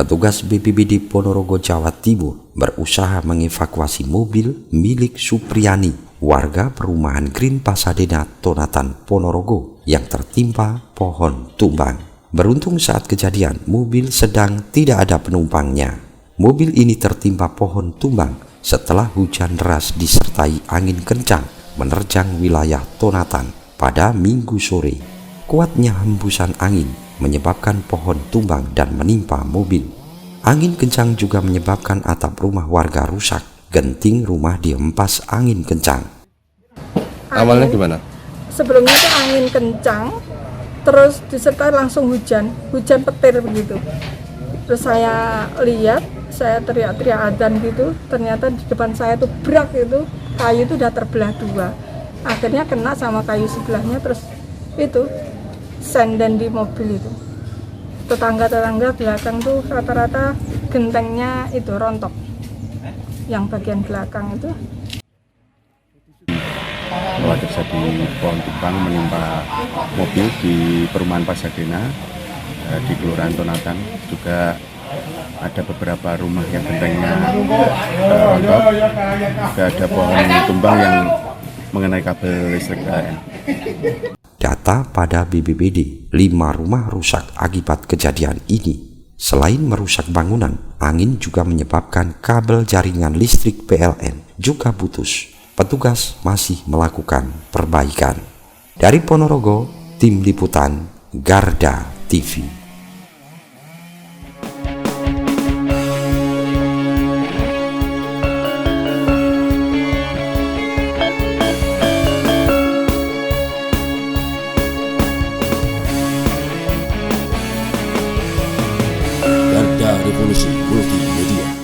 Petugas BPBD Ponorogo, Jawa Timur berusaha mengevakuasi mobil milik Supriyani, warga perumahan Green Pasadena, Tonatan, Ponorogo yang tertimpa pohon tumbang. Beruntung saat kejadian mobil sedang tidak ada penumpangnya. Mobil ini tertimpa pohon tumbang setelah hujan deras disertai angin kencang menerjang wilayah Tonatan pada Minggu sore. Kuatnya hembusan angin menyebabkan pohon tumbang dan menimpa mobil. Angin kencang juga menyebabkan atap rumah warga rusak. Genting rumah dihempas angin kencang. Awalnya gimana? Sebelumnya itu angin kencang, terus disertai langsung hujan petir begitu. Terus saya lihat, saya teriak-teriak adzan gitu, ternyata di depan saya tuh brak itu, kayu itu udah terbelah dua. Akhirnya kena sama kayu sebelahnya, terus itu senden di mobil itu. Tetangga-tetangga belakang tuh rata-rata gentengnya itu rontok. Yang bagian belakang itu Bahwa terjadi pohon tumbang menimpa mobil di perumahan Pasadena di Kelurahan Tonatan. Juga ada beberapa rumah yang gentengnya rontok. Juga ada pohon tumbang yang mengenai kabel listrik PLN. Data pada BPBD, 5 rumah rusak akibat kejadian ini. Selain merusak bangunan, angin juga menyebabkan kabel jaringan listrik PLN juga putus. Petugas masih melakukan perbaikan. Dari Ponorogo, Tim Liputan Garda TV. Garda Revolusi Multimedia.